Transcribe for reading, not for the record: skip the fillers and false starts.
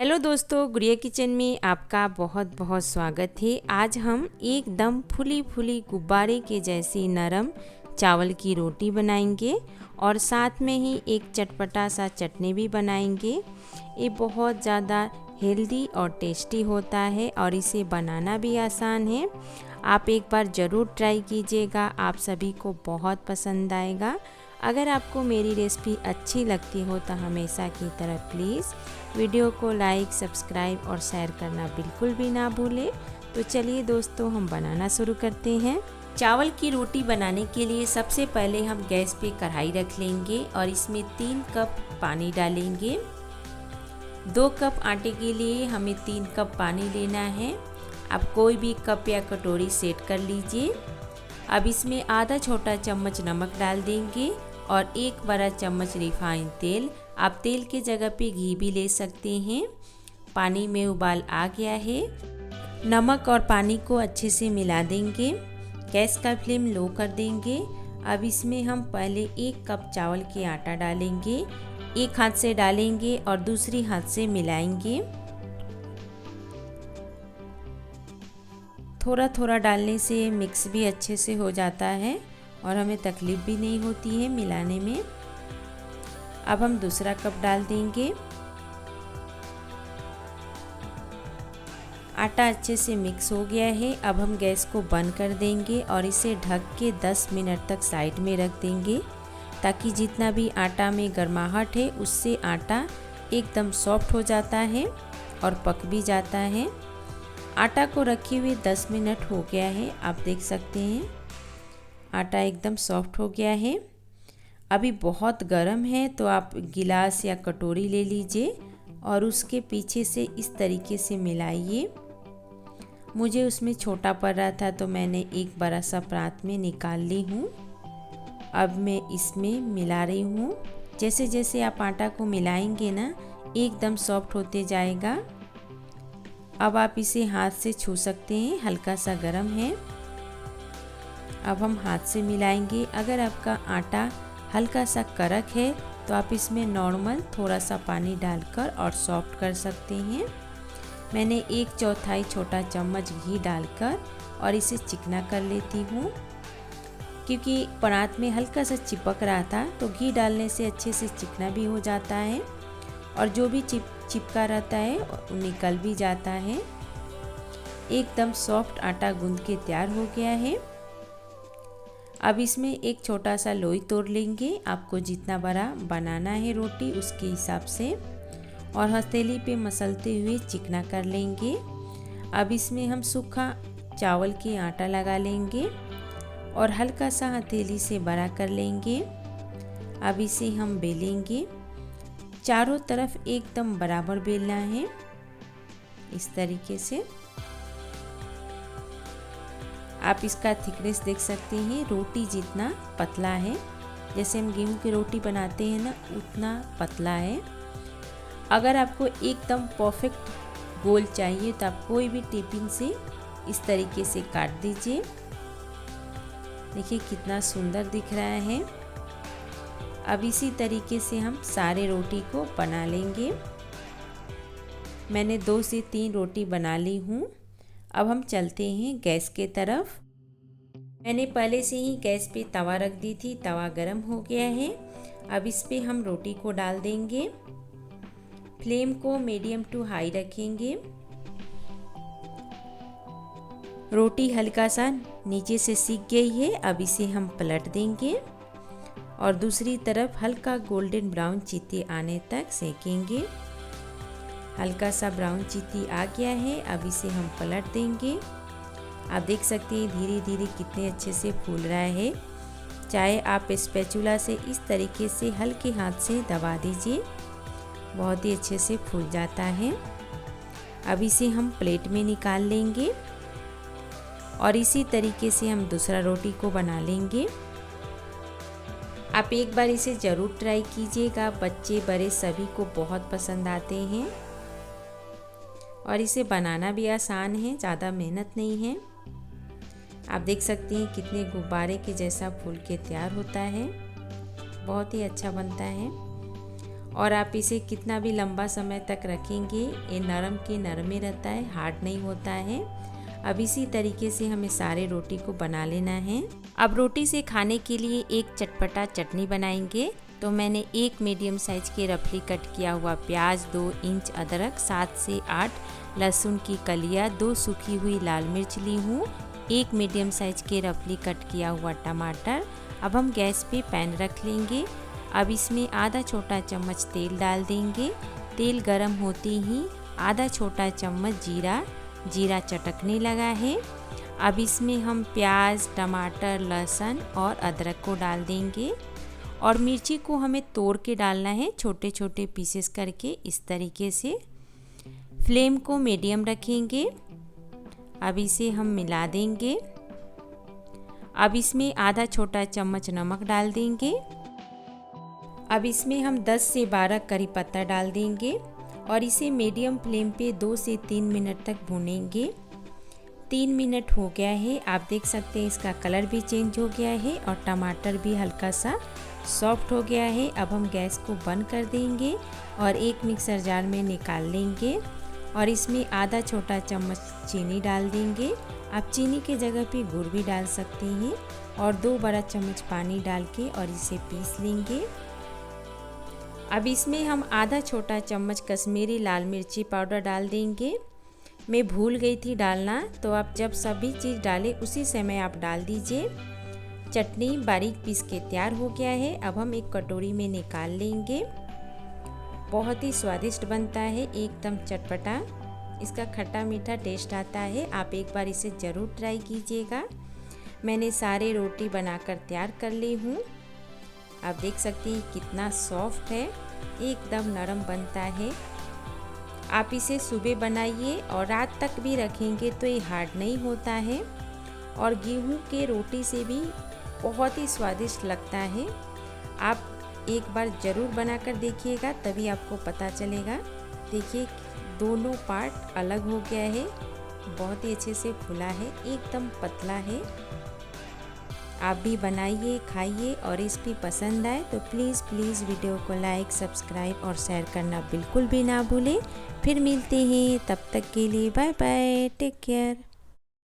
Hello दोस्तों, गुड़िया kitchen में आपका बहुत बहुत स्वागत है। आज हम एकदम फुली फुली गुब्बारे के जैसी नरम चावल की रोटी बनाएंगे और साथ में ही एक चटपटा सा चटनी भी बनाएंगे। ये बहुत ज़्यादा हेल्दी और टेस्टी होता है और इसे बनाना भी आसान है। आप एक बार ज़रूर ट्राई कीजिएगा, आप सभी को बहुत पसंद आएगा। अगर आपको मेरी रेसिपी अच्छी लगती हो तो हमेशा की तरह प्लीज़ वीडियो को लाइक, सब्सक्राइब और शेयर करना बिल्कुल भी ना भूलें। तो चलिए दोस्तों, हम बनाना शुरू करते हैं। चावल की रोटी बनाने के लिए सबसे पहले हम गैस पे कढ़ाई रख लेंगे और इसमें 3 कप पानी डालेंगे। 2 कप आटे के लिए हमें 3 कप पानी लेना है। आप कोई भी कप या कटोरी सेट कर लीजिए। अब इसमें आधा छोटा चम्मच नमक डाल देंगे और 1 बड़ा चम्मच रिफाइंड तेल। आप तेल के जगह पे घी भी ले सकते हैं। पानी में उबाल आ गया है। नमक और पानी को अच्छे से मिला देंगे। गैस का फ्लेम लो कर देंगे। अब इसमें हम पहले 1 कप चावल के आटा डालेंगे। एक हाथ से डालेंगे और दूसरी हाथ से मिलाएंगे। थोड़ा थोड़ा डालने से मिक्स भी अच्छे से हो जाता है और हमें तकलीफ़ भी नहीं होती है मिलाने में। अब हम दूसरा कप डाल देंगे। आटा अच्छे से मिक्स हो गया है। अब हम गैस को बंद कर देंगे और इसे ढक के 10 मिनट तक साइड में रख देंगे, ताकि जितना भी आटा में गर्माहट है उससे आटा एकदम सॉफ्ट हो जाता है और पक भी जाता है। आटा को रखे हुए 10 मिनट हो गया है। आप देख सकते हैं आटा एकदम सॉफ्ट हो गया है। अभी बहुत गर्म है तो आप गिलास या कटोरी ले लीजिए और उसके पीछे से इस तरीके से मिलाइए। मुझे उसमें छोटा पड़ रहा था तो मैंने एक बड़ा सा परात में निकाल ली हूँ। अब मैं इसमें मिला रही हूँ। जैसे जैसे आप आटा को मिलाएंगे ना, एकदम सॉफ्ट होते जाएगा। अब आप इसे हाथ से छू सकते हैं, हल्का सा गर्म है। अब हम हाथ से मिलाएंगे। अगर आपका आटा हल्का सा कड़क है तो आप इसमें नॉर्मल थोड़ा सा पानी डालकर और सॉफ्ट कर सकते हैं। मैंने 1/4 छोटा चम्मच घी डालकर और इसे चिकना कर लेती हूँ, क्योंकि परात में हल्का सा चिपक रहा था तो घी डालने से अच्छे से चिकना भी हो जाता है और जो भी चिपका रहता है वो निकल भी जाता है। एकदम सॉफ्ट आटा गूंद के तैयार हो गया है। अब इसमें एक छोटा सा लोई तोड़ लेंगे। आपको जितना बड़ा बनाना है रोटी उसके हिसाब से, और हथेली पे मसलते हुए चिकना कर लेंगे। अब इसमें हम सूखा चावल के आटा लगा लेंगे और हल्का सा हथेली से बड़ा कर लेंगे। अब इसे हम बेलेंगे। चारों तरफ एकदम बराबर बेलना है, इस तरीके से। आप इसका थिकनेस देख सकते हैं, रोटी जितना पतला है, जैसे हम गेहूं की रोटी बनाते हैं ना, उतना पतला है। अगर आपको एकदम परफेक्ट गोल चाहिए तो आप कोई भी टिफिन से इस तरीके से काट दीजिए। देखिए कितना सुंदर दिख रहा है। अब इसी तरीके से हम सारे रोटी को बना लेंगे। मैंने 2 से 3 रोटी बना ली हूँ। अब हम चलते हैं गैस के तरफ। मैंने पहले से ही गैस पे तवा रख दी थी, तवा गरम हो गया है। अब इस पे हम रोटी को डाल देंगे। फ्लेम को मीडियम टू हाई रखेंगे। रोटी हल्का सा नीचे से सिक गई है। अब इसे हम पलट देंगे और दूसरी तरफ हल्का गोल्डन ब्राउन चीती आने तक सेकेंगे। हल्का सा ब्राउन चीती आ गया है। अब इसे हम पलट देंगे। आप देख सकते हैं धीरे धीरे कितने अच्छे से फूल रहा है। चाहे आप स्पैचुला से इस तरीके से हल्के हाथ से दबा दीजिए, बहुत ही अच्छे से फूल जाता है। अब इसे हम प्लेट में निकाल लेंगे और इसी तरीके से हम दूसरा रोटी को बना लेंगे। आप एक बार इसे ज़रूर ट्राई कीजिएगा, बच्चे बड़े सभी को बहुत पसंद आते हैं और इसे बनाना भी आसान है, ज़्यादा मेहनत नहीं है। आप देख सकते हैं कितने गुब्बारे के जैसा फूल के तैयार होता है, बहुत ही अच्छा बनता है। और आप इसे कितना भी लंबा समय तक रखेंगे ये नरम के नरम ही रहता है, हार्ड नहीं होता है। अब इसी तरीके से हमें सारे रोटी को बना लेना है। अब रोटी से खाने के लिए एक चटपटा चटनी बनाएंगे। तो मैंने एक मीडियम साइज के रफली कट किया हुआ प्याज, 2 इंच अदरक, 7 से 8 लहसुन की कलियाँ, 2 सूखी हुई लाल मिर्च ली हूँ, एक मीडियम साइज के रफली कट किया हुआ टमाटर। अब हम गैस पे पैन रख लेंगे। अब इसमें आधा छोटा चम्मच तेल डाल देंगे। तेल गरम होते ही आधा छोटा चम्मच जीरा चटकने लगा है। अब इसमें हम प्याज, टमाटर, लहसुन और अदरक को डाल देंगे और मिर्ची को हमें तोड़ के डालना है, छोटे छोटे पीसेस करके इस तरीके से। फ्लेम को मीडियम रखेंगे। अब इसे हम मिला देंगे। अब इसमें आधा छोटा चम्मच नमक डाल देंगे। अब इसमें हम 10 से 12 करी पत्ता डाल देंगे और इसे मीडियम फ्लेम पे 2 से 3 मिनट तक भूनेंगे। 3 मिनट हो गया है, आप देख सकते हैं इसका कलर भी चेंज हो गया है और टमाटर भी हल्का सा सॉफ्ट हो गया है। अब हम गैस को बंद कर देंगे और एक मिक्सर जार में निकाल लेंगे और इसमें आधा छोटा चम्मच चीनी डाल देंगे। आप चीनी के जगह पे गुड़ भी डाल सकते हैं और 2 बड़ा चम्मच पानी डाल के और इसे पीस लेंगे। अब इसमें हम आधा छोटा चम्मच कश्मीरी लाल मिर्ची पाउडर डाल देंगे। मैं भूल गई थी डालना, तो आप जब सभी चीज़ डालें उसी समय आप डाल दीजिए। चटनी बारीक पीस के तैयार हो गया है। अब हम एक कटोरी में निकाल लेंगे। बहुत ही स्वादिष्ट बनता है, एकदम चटपटा, इसका खट्टा मीठा टेस्ट आता है। आप एक बार इसे ज़रूर ट्राई कीजिएगा। मैंने सारे रोटी बनाकर तैयार कर ली हूँ। आप देख सकते हैं कितना सॉफ्ट है, एकदम नरम बनता है। आप इसे सुबह बनाइए और रात तक भी रखेंगे तो ये हार्ड नहीं होता है और गेहूं के रोटी से भी बहुत ही स्वादिष्ट लगता है। आप एक बार ज़रूर बनाकर देखिएगा, तभी आपको पता चलेगा। देखिए दोनों पार्ट अलग हो गया है, बहुत ही अच्छे से फुला है, एकदम पतला है। आप भी बनाइए, खाइए और रेसिपी पसंद आए तो प्लीज़ वीडियो को लाइक, सब्सक्राइब और शेयर करना बिल्कुल भी ना भूलें। फिर मिलते हैं, तब तक के लिए बाय बाय, टेक केयर।